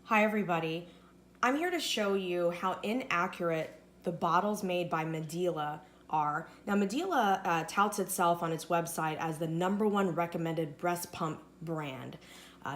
Hi everybody, I'm here to show you how inaccurate the bottles made by Medela are. Now Medela touts itself on its website as the #1 recommended breast pump brand.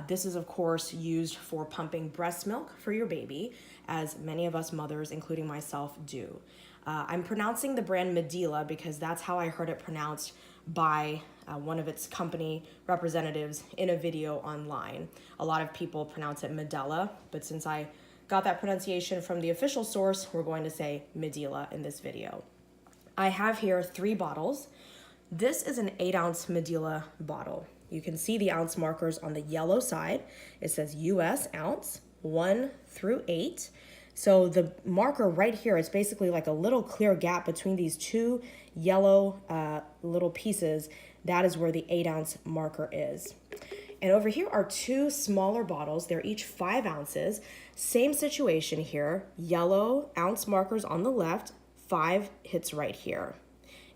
This is of course used for pumping breast milk for your baby, as many of us mothers, including myself, do. I'm pronouncing the brand Medela because that's how I heard it pronounced by one of its company representatives in a video online. A lot of people pronounce it Medela, but since I got that pronunciation from the official source, we're going to say Medela in this video. I have here 3 bottles. This is an 8-ounce Medela bottle. You can see the ounce markers on the yellow side. It says US ounce 1 through 8. So the marker right here is basically like a little clear gap between these 2 yellow little pieces. That is where the 8-ounce marker is. And over here are 2 smaller bottles. They're each 5 ounces. Same situation here. Yellow ounce markers on the left, 5 hits right here.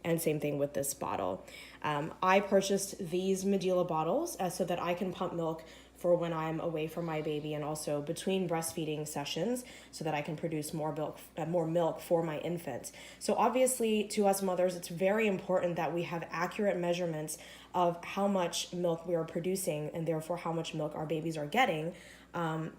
And same thing with this bottle. I purchased these Medela bottles so that I can pump milk for when I'm away from my baby and also between breastfeeding sessions so that I can produce more milk for my infant. So obviously to us mothers, it's very important that we have accurate measurements of how much milk we are producing and therefore how much milk our babies are getting,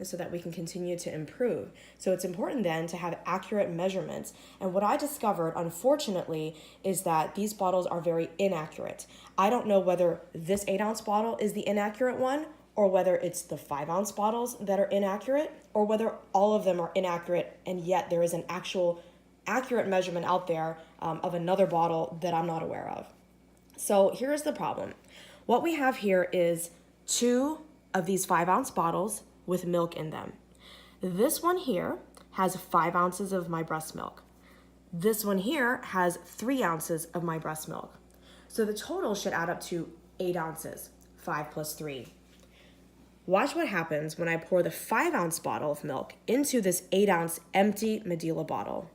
so that we can continue to improve. So it's important then to have accurate measurements. And what I discovered, unfortunately, is that these bottles are very inaccurate. I don't know whether this 8-ounce bottle is the inaccurate one, or whether it's the 5-ounce bottles that are inaccurate, or whether all of them are inaccurate and yet there is an actual accurate measurement out there of another bottle that I'm not aware of. So here's the problem. What we have here is 2 of these 5-ounce bottles with milk in them. This one here has 5 ounces of my breast milk. This one here has 3 ounces of my breast milk. So the total should add up to 8 ounces, 5 plus 3. Watch what happens when I pour the 5-ounce bottle of milk into this 8-ounce empty Medela bottle.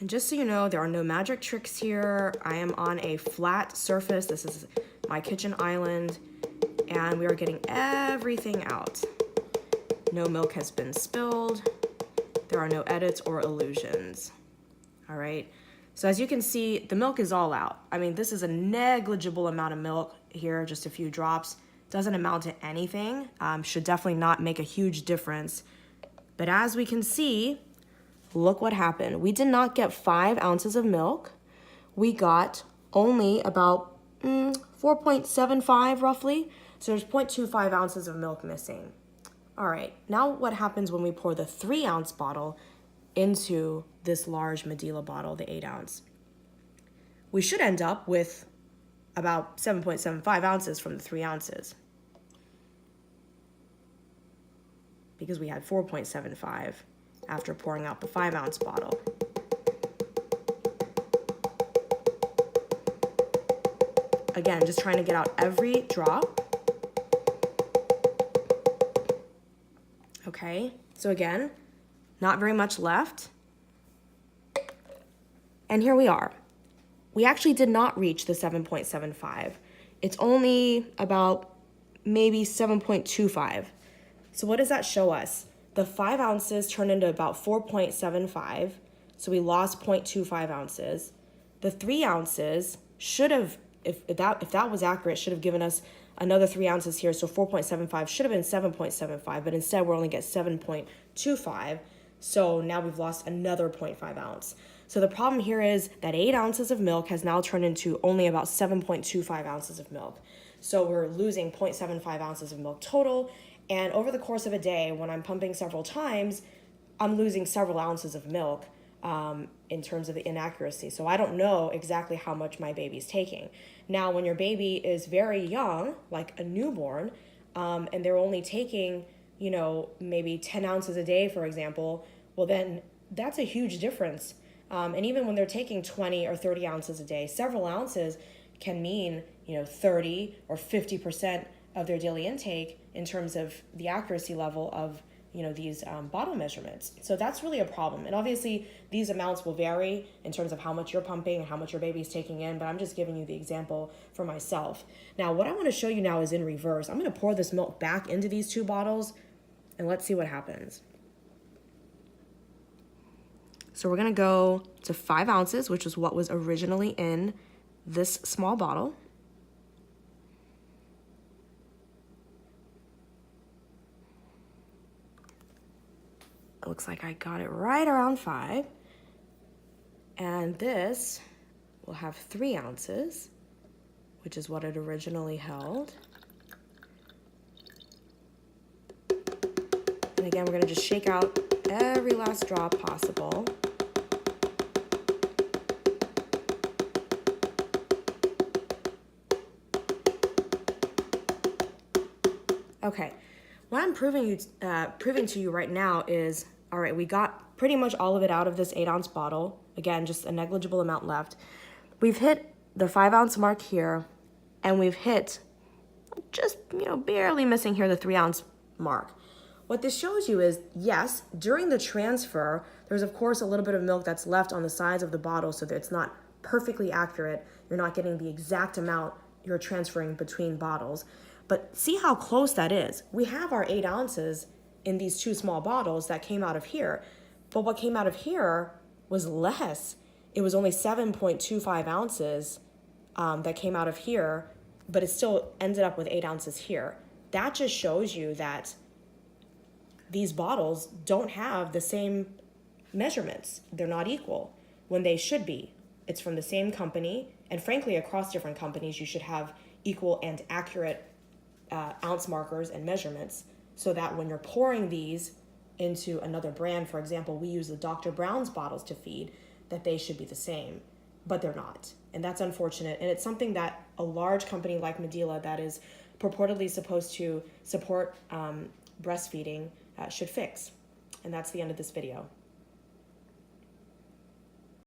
And just so you know, there are no magic tricks here. I am on a flat surface. This is my kitchen island, and we are getting everything out. No milk has been spilled. There are no edits or illusions. All right. So as you can see, the milk is all out. I mean, this is a negligible amount of milk here, just a few drops. Doesn't amount to anything. Should definitely not make a huge difference. But as we can see, look what happened. We did not get 5 ounces of milk. We got only about 4.75 roughly. So there's 0.25 ounces of milk missing. All right, now what happens when we pour the 3-ounce bottle into this large Medela bottle, the 8-ounce? We should end up with about 7.75 ounces from the 3 ounces, because we had 4.75 after pouring out the 5-ounce bottle. Again, just trying to get out every drop. Okay, so again, not very much left. And here we are. We actually did not reach the 7.75. It's only about maybe 7.25. So what does that show us? The 5 ounces turned into about 4.75, so we lost 0.25 ounces. The 3 ounces should have, if that was accurate, should have given us another 3 ounces here, so 4.75 should have been 7.75, but instead we're only get 7.25, so now we've lost another 0.5 ounce. So the problem here is that 8 ounces of milk has now turned into only about 7.25 ounces of milk. So we're losing 0.75 ounces of milk total. And over the course of a day, when I'm pumping several times, I'm losing several ounces of milk in terms of the inaccuracy. So I don't know exactly how much my baby's taking. Now, when your baby is very young, like a newborn, and they're only taking, maybe 10 ounces a day, for example, well, then that's a huge difference. And even when they're taking 20 or 30 ounces a day, several ounces can mean, 30 or 50% of their daily intake in terms of the accuracy level of these bottle measurements. So that's really a problem. And obviously these amounts will vary in terms of how much you're pumping and how much your baby's taking in, but I'm just giving you the example for myself. Now, what I want to show you now is in reverse. I'm going to pour this milk back into these 2 bottles and let's see what happens. So we're going to go to 5 ounces, which is what was originally in this small bottle. It looks like I got it right around 5. And this will have 3 ounces, which is what it originally held. And again, we're going to just shake out every last drop possible. Okay, what I'm proving to you right now is, all right, we got pretty much all of it out of this 8-ounce bottle. Again, just a negligible amount left. We've hit the 5-ounce mark here, and we've hit just, barely missing here the 3-ounce mark. What this shows you is, yes, during the transfer, there's of course a little bit of milk that's left on the sides of the bottle so that it's not perfectly accurate. You're not getting the exact amount you're transferring between bottles. But see how close that is. We have our 8 ounces in these 2 small bottles that came out of here. But what came out of here was less. It was only 7.25 ounces that came out of here, but it still ended up with 8 ounces here. That just shows you that these bottles don't have the same measurements. They're not equal when they should be. It's from the same company, and frankly, across different companies, you should have equal and accurate ounce markers and measurements so that when you're pouring these into another brand, for example, we use the Dr. Brown's bottles to feed, that they should be the same, but they're not. And that's unfortunate. And it's something that a large company like Medela that is purportedly supposed to support breastfeeding should fix. And that's the end of this video.